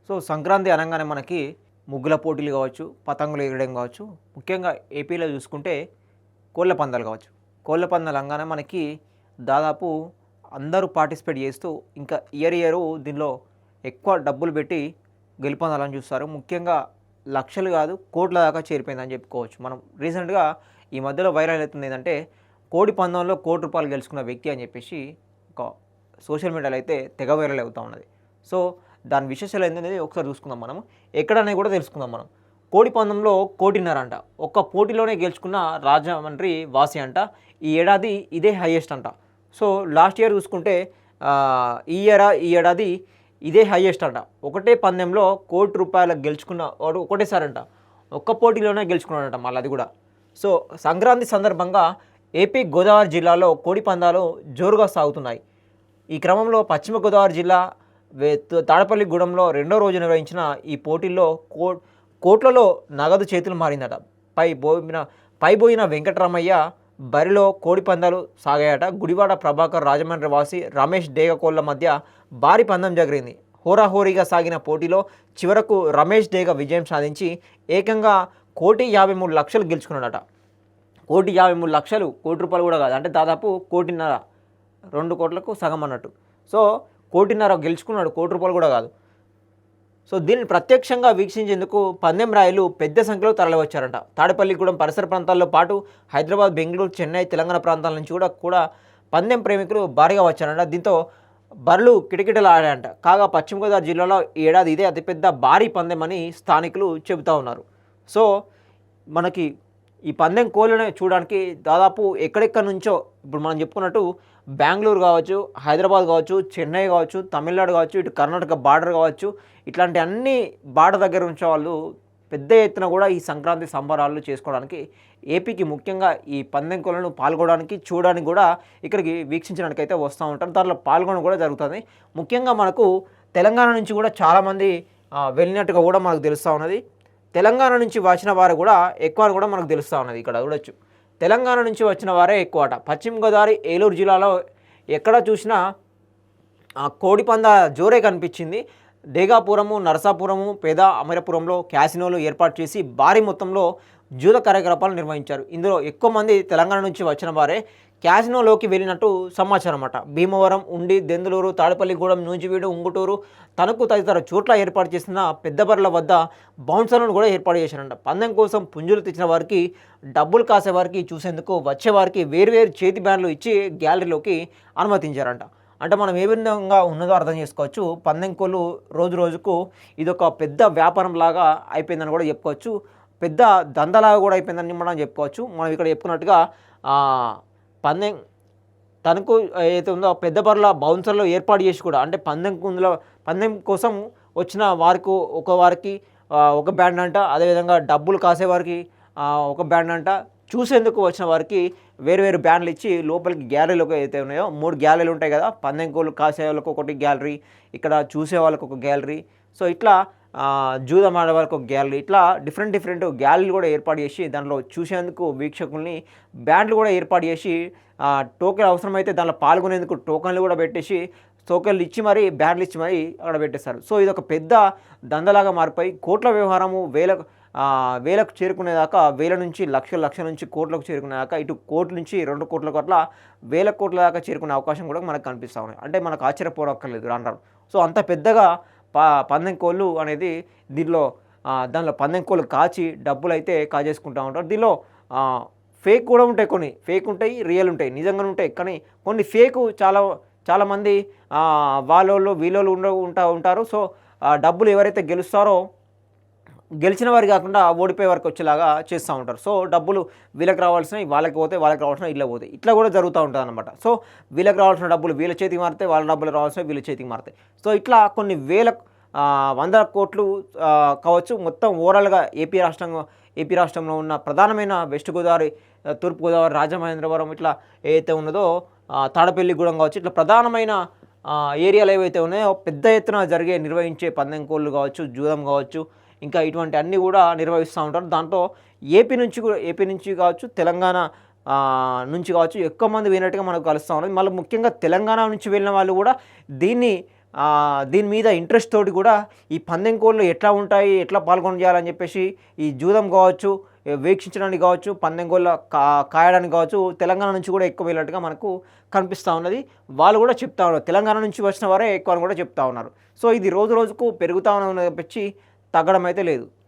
So Sankranti అనగానే మనకి ముగ్గుల పోటీలు కావచ్చు, పతంగులు ఎగరడం కావచ్చు, ముఖ్యంగా ఏపీలో చూసుకుంటే కోళ్ళ పందాలు కావచ్చు. కోళ్ళ పందాలు అనగానే మనకి దాదాపు అందరూ పార్టిసిపేట్ చేస్తూ ఇంకా ఇయర్ దీనిలో ఎక్కువ డబ్బులు పెట్టి గెలుపొందాలని చూస్తారు. ముఖ్యంగా లక్షలు కాదు కోట్ల దాకా చేరిపోయిందని చెప్పుకోవచ్చు. మనం రీసెంట్గా ఈ మధ్యలో వైరల్ అవుతుంది ఏంటంటే కోడి పందంలో ₹1,00,00,000 గెలుచుకున్న వ్యక్తి అని చెప్పేసి ఒక సోషల్ మీడియాలో అయితే తెగ వైరల్ అవుతూ ఉన్నది. సో దాని విశేషాలు ఏంటనేది ఒకసారి చూసుకుందాం మనం. ఎక్కడనేది కూడా తెలుసుకుందాం మనం. కోడి పందంలో 1,50,00,000 అంట. ఒక్క పోటీలోనే గెలుచుకున్న రాజమండ్రి వాసి అంట. ఈ ఏడాది ఇదే హైయెస్ట్ అంట. సో లాస్ట్ ఇయర్ చూసుకుంటే ఈ ఏడాది ఇదే హైయెస్ట్ అంట. ఒకటే పందెంలో ₹1,00,00,000 గెలుచుకున్న వాడు ఒకటేసారంట. ఒక్క పోటీలోనే గెలుచుకున్నాడంట మళ్ళీ అది కూడా. సో సంక్రాంతి సందర్భంగా ఏపీ గోదావరి జిల్లాలో కోడి పందాలు జోరుగా సాగుతున్నాయి. ఈ క్రమంలో పశ్చిమ గోదావరి జిల్లా తాడపల్లిగూడెంలో రెండో రోజు నిర్వహించిన ఈ పోటీల్లో కోట్లలో నగదు చేతులు మారిందట. పైబోయిన వెంకటరామయ్య బరిలో కోడి పందాలు సాగాయట. గుడివాడ ప్రభాకర్ రాజమండ్రి వాసి రమేష్ డేగకోళ్ల మధ్య భారీ పందెం జరిగింది. హోరాహోరీగా సాగిన పోటీలో చివరకు రమేష్ డేగ విజయం సాధించి ఏకంగా ₹1,53,00,000 గెలుచుకున్నాడట. ₹1,53,00,000 కోటి రూపాయలు కూడా కాదు, అంటే దాదాపు 1,50,00,000, 2 కోట్లకు సగం అన్నట్టు. సో 1,50,00,000 గెలుచుకున్నాడు, ₹1,00,00,000 కూడా కాదు. సో దీన్ని ప్రత్యక్షంగా వీక్షించేందుకు పందెం రాయలు పెద్ద సంఖ్యలో తరలివచ్చారంట. తాడేపల్లిగూడెం పరిసర ప్రాంతాల్లో పాటు హైదరాబాద్, బెంగళూరు, చెన్నై, తెలంగాణ ప్రాంతాల నుంచి కూడా పందెం ప్రేమికులు భారీగా వచ్చారంట. దీంతో బర్రెలు కిటకిటలు ఆడాయంట. కాగా పశ్చిమ గోదావరి జిల్లాలో ఈ ఏడాది ఇదే అతిపెద్ద భారీ పందెం అని స్థానికులు చెబుతూ ఉన్నారు. సో మనకి ఈ పందెం కోళ్ళని చూడడానికి దాదాపు ఎక్కడెక్కడి నుంచో, ఇప్పుడు మనం చెప్పుకున్నట్టు బెంగళూరు కావచ్చు, హైదరాబాద్ కావచ్చు, చెన్నై కావచ్చు, తమిళనాడు కావచ్చు, ఇటు కర్ణాటక బార్డర్ కావచ్చు, ఇట్లాంటి అన్ని బార్డర్ దగ్గర ఉంచే వాళ్ళు పెద్ద ఎత్తున కూడా ఈ సంక్రాంతి సంబరాలు చేసుకోవడానికి ఏపీకి ముఖ్యంగా ఈ పందెం కోళ్ళను పాల్గొనడానికి చూడడానికి కూడా ఇక్కడికి వీక్షించడానికి అయితే వస్తూ ఉంటారు. దాంట్లో పాల్గొనడం కూడా జరుగుతుంది. ముఖ్యంగా మనకు తెలంగాణ నుంచి కూడా చాలామంది వెళ్ళినట్టుగా కూడా మనకు తెలుస్తూ ఉన్నది. తెలంగాణ నుంచి వచ్చిన వారు కూడా ఎక్కువ కూడా మనకు తెలుస్తూ ఉన్నది. ఇక్కడ చూడొచ్చు, తెలంగాణ నుంచి వచ్చిన వారే ఎక్కువట. పశ్చిమ గోదావరి ఏలూరు జిల్లాలో ఎక్కడ చూసినా కోడి పంద జోరే కనిపించింది. డేగాపురము, నరసాపురము, పేద అమరపురంలో క్యాసినోలు ఏర్పాటు చేసి భారీ మొత్తంలో జూద కార్యకలాపాలు నిర్వహించారు. ఇందులో ఎక్కువ మంది తెలంగాణ నుంచి వచ్చిన వారే క్యాసినోలోకి వెళ్ళినట్టు సమాచారం అన్నమాట. భీమవరం, ఉండి, దెందులూరు, తాడేపల్లిగూడెం, నూజివీడు, ఉంగుటూరు, తణుకు తదితర చోట్ల ఏర్పాటు చేసిన పెద్ద బర్రెల వద్ద బౌన్సర్లను కూడా ఏర్పాటు చేశారంట. పందెం కోసం పుంజులు తెచ్చిన వారికి, డబ్బులు కాసేవారికి, చూసేందుకు వచ్చేవారికి వేర్వేరు చేతి బ్యాండ్లు ఇచ్చి గ్యాలరీలోకి అనుమతించారంట. అంటే మనం ఏ విధంగా ఉన్నదో అర్థం చేసుకోవచ్చు. పందెం కోళ్ళు రోజు రోజుకు ఇదొక పెద్ద వ్యాపారం లాగా అయిపోయిందని కూడా చెప్పుకోవచ్చు. పెద్ద దందలాగా కూడా అయిపోయిందని మనం చెప్పుకోవచ్చు. మనం ఇక్కడ చెప్పుకున్నట్టుగా పందెం తనకు ఏదైతే ఉందో పెద్ద బర్రెల బౌన్సర్లో ఏర్పాటు చేసి కూడా, అంటే పందెం కోసం వచ్చిన వారికి ఒక బ్యాండ్ అంట, అదేవిధంగా డబ్బులు కాసేవారికి ఒక బ్యాండ్ అంట, చూసేందుకు వచ్చిన వారికి వేరు బ్యాండ్లు ఇచ్చి లోపలికి గ్యాలరీలోకి అయితే ఉన్నాయో 3 గ్యాలరీలు ఉంటాయి కదా. పందెం కోళ్ళు కాసే వాళ్ళకు ఒకటి గ్యాలరీ, ఇక్కడ చూసే వాళ్ళకు ఒక గ్యాలరీ, సో ఇట్లా జూదం ఆడే వాళ్ళకి ఒక గ్యాలరీ, ఇట్లా డిఫరెంట్ గ్యాలరీలు కూడా ఏర్పాటు చేసి దాంట్లో చూసేందుకు వీక్షకుల్ని బ్యాండ్లు కూడా ఏర్పాటు చేసి టోకెన్ అవసరమైతే దాంట్లో పాల్గొనేందుకు టోకెన్లు కూడా పెట్టేసి టోకెన్లు ఇచ్చి మరి బ్యాండ్లు ఇచ్చి మరి అక్కడ పెట్టేస్తారు. సో ఇది ఒక పెద్ద దందలాగా మారిపోయి కోట్ల వ్యవహారము వేలకు చేరుకునేదాకా, వేల నుంచి లక్షల నుంచి కోట్లకు చేరుకునేదాకా, ఇటు కోట్ల నుంచి 2 కోట్లకు అట్లా వేల కోట్ల దాకా చేరుకునే అవకాశం కూడా మనకు కనిపిస్తూ ఉన్నాయి. అంటే మనకు ఆశ్చర్యపోవక్కర్లేదు రాను. సో అంత పెద్దగా పందెం కోళ్ళు అనేది దానిలో పందెం కోళ్ళు కాచి డబ్బులు అయితే కాజేసుకుంటూ ఉంటారు. దీనిలో ఫేక్ కూడా ఉంటాయి, కొన్ని ఫేక్ ఉంటాయి, రియల్ ఉంటాయి, నిజంగానే ఉంటాయి. కానీ కొన్ని ఫేకు చాలామంది వీళ్ళు ఉంటారు. సో డబ్బులు ఎవరైతే గెలుస్తారో గెలిచిన వారికి కాకుండా ఓడిపోయే వారికి వచ్చేలాగా చేస్తూ ఉంటారు. సో డబ్బులు వీళ్ళకి రావాల్సినవి వాళ్ళకి పోతే, వాళ్ళకి రావాల్సిన ఇట్లా పోతాయి, ఇట్లా కూడా జరుగుతూ ఉంటుంది అనమాట. సో వీళ్ళకి రావాల్సిన డబ్బులు వీళ్ళ చేతికి మారితే, వాళ్ళ డబ్బులు రావాల్సినవి వీళ్ళ చేతికి మారుతాయి. సో ఇట్లా కొన్ని వందల కోట్లు కావచ్చు. మొత్తం ఓవరాల్గా ఏపీ రాష్ట్రంలో ఉన్న ప్రధానమైన వెస్ట్ గోదావరి, తూర్పు గోదావరి, రాజమహేంద్రవరం ఇట్లా ఏదైతే ఉన్నదో తాడపల్లిగూడెం కావచ్చు, ఇట్లా ప్రధానమైన ఏరియాలు ఏవైతే ఉన్నాయో పెద్ద ఎత్తున నిర్వహించే పందెం కోళ్ళు కావచ్చు, జూదం కావచ్చు, ఇంకా ఇటువంటి అన్నీ కూడా నిర్వహిస్తూ ఉంటారు. దాంట్లో ఏపీ నుంచి కావచ్చు, తెలంగాణ నుంచి కావచ్చు ఎక్కువ మంది వినట్టుగా మనకు కలుస్తూ ఉన్నది. మళ్ళీ ముఖ్యంగా తెలంగాణ నుంచి వెళ్ళిన వాళ్ళు కూడా దీన్ని దీని మీద ఇంట్రెస్ట్ తోటి కూడా ఈ పందెం కోళ్ళు ఎట్లా ఉంటాయి, ఎట్లా పాల్గొనాలని చెప్పేసి ఈ జూదం కావచ్చు, వీక్షించడానికి కావచ్చు, పందెం కోళ్ళ కాయడానికి కావచ్చు, తెలంగాణ నుంచి కూడా ఎక్కువ వెళ్ళినట్టుగా మనకు కనిపిస్తూ ఉన్నది. వాళ్ళు కూడా చెప్తా ఉన్నారు, తెలంగాణ నుంచి వచ్చిన వారే ఎక్కువ అని కూడా చెప్తా ఉన్నారు. సో ఇది రోజు రోజుకు పెరుగుతూ ఉన్నది తప్పించి తగ్గడం అయితే లేదు.